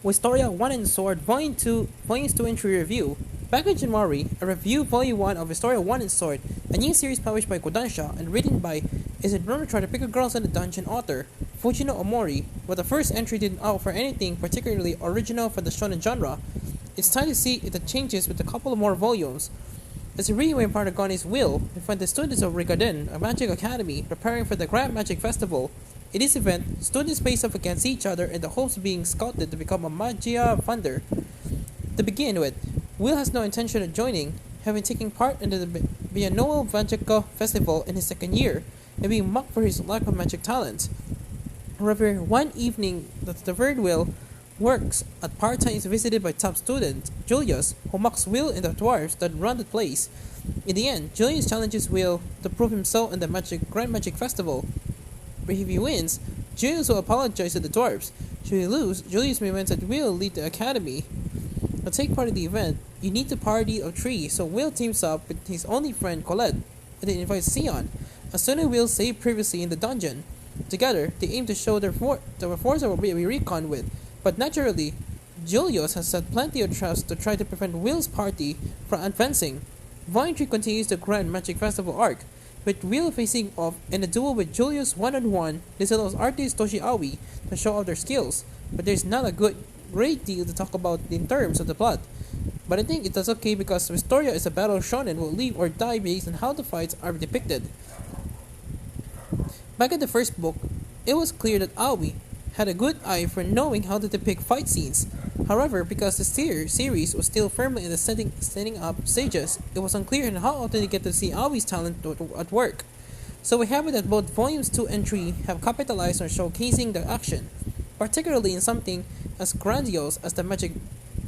Wistoria 1 and Sword Volume 2, Volumes 2 and 3 review. Back in January, I reviewed Volume 1 of Wistoria 1 and Sword, a new series published by Kodansha and written by Is It Wrong to Try to Pick a Girls in the Dungeon author, Fujino Omori. While the first entry didn't offer anything particularly original for the shonen genre, it's time to see if it changes with a couple of more volumes. As a reading in protagonist Will, we find the students of Rigaden, a magic academy, preparing for the Grand Magic Festival. In this event, students face off against each other in the hopes of being scouted to become a Magia Funder. To begin with, Will has no intention of joining, having taken part in the Biennial Magica Festival in his second year, and being mocked for his lack of magic talent. However, one evening, the third Will works at part-time is visited by top student Julius, who mocks Will and the dwarves that run the place. In the end, Julius challenges Will to prove himself in the Grand Magic Festival. But if he wins, Julius will apologize to the dwarves. Should he lose, Julius may that Will lead the academy. To take part in the event, you need the party of three, so Will teams up with his only friend Colette, and then invites Sion, a student Will saved previously in the dungeon. Together, they aim to show their force will be reckoned with, but naturally, Julius has set plenty of traps to try to prevent Will's party from advancing. Volume 3 continues the Grand Magic Festival arc, with Will facing off in a duel with Julius one-on-one. This allows artist Toshi Aoi to show off their skills, but there's not a great deal to talk about in terms of the plot. But I think it does okay because Wistoria is a battle shonen will live or die based on how the fights are depicted. Back in the first book, it was clear that Aoi had a good eye for knowing how to depict fight scenes. However, because the series was still firmly in the setting up stages, it was unclear in how often you get to see Aoi's talent at work. So we have it that both volumes 2 and 3 have capitalized on showcasing the action, particularly in something as grandiose as the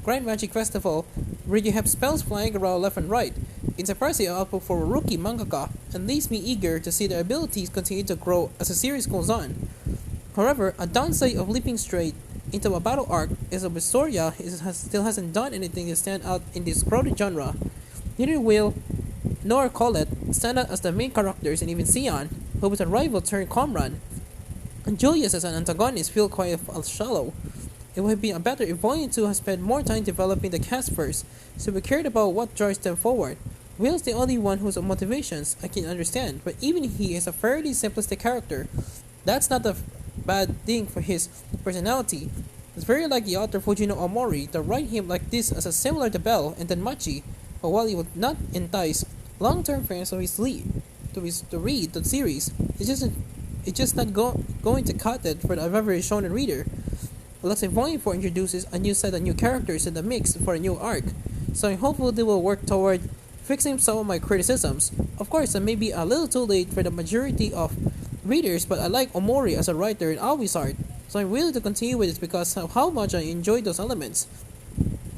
Grand Magic Festival, where you have spells flying around left and right. It's a impressive output for a rookie mangaka, and leaves me eager to see their abilities continue to grow as the series goes on. However, a downside of leaping straight into a battle arc is that Wistoria still hasn't done anything to stand out in this crowded genre. Neither Will nor Colette stand out as the main characters, and even Sion, who was a rival turned comrade, and Julius as an antagonist feel quite shallow. It would have been better if Volume 2 had spent more time developing the cast first, so we cared about what drives them forward. Will's the only one whose motivations I can understand, but even he is a fairly simplistic character. That's not a bad thing for his personality. It's very like the author Fujino Omori to write him like this as a similar to Bell and Danmachi, but while it would not entice long-term fans to read the series, it's just not going to cut it for the average shonen reader. Let's say Volume 4 introduces a new set of new characters in the mix for a new arc, so I'm hopeful they will work toward fixing some of my criticisms. Of course, it may be a little too late for the majority of readers, but I like Omori as a writer and Aoi's art, so I'm willing to continue with it because of how much I enjoy those elements.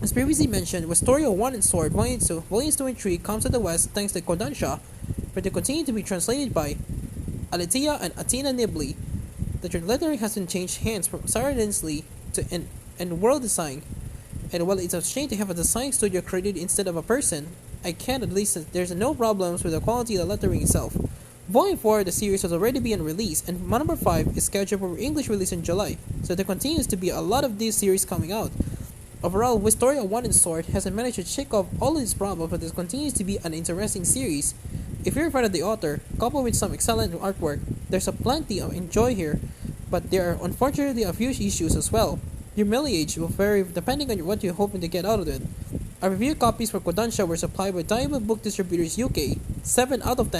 As previously mentioned, Wistoria 1 and Sword Volumes 2 and 3 comes to the West thanks to Kodansha, but they continue to be translated by Aletia and Atina Nibley. The lettering hasn't changed hands from Sarah Linsley and World Design, and while it's a shame to have a design studio created instead of a person, I can at least say there's no problems with the quality of the lettering itself. Volume 4 of the series has already been released, and number 5 is scheduled for English release in July, so there continues to be a lot of these series coming out. Overall, Wistoria 1 and Sword hasn't managed to shake off all of these problems, but this continues to be an interesting series. If you're a fan of the author, coupled with some excellent artwork, there's a plenty of enjoy here, but there are unfortunately a few issues as well. Your mileage will vary depending on what you're hoping to get out of it. Our review copies for Kodansha were supplied by Diamond Book Distributors UK, 7 out of 10.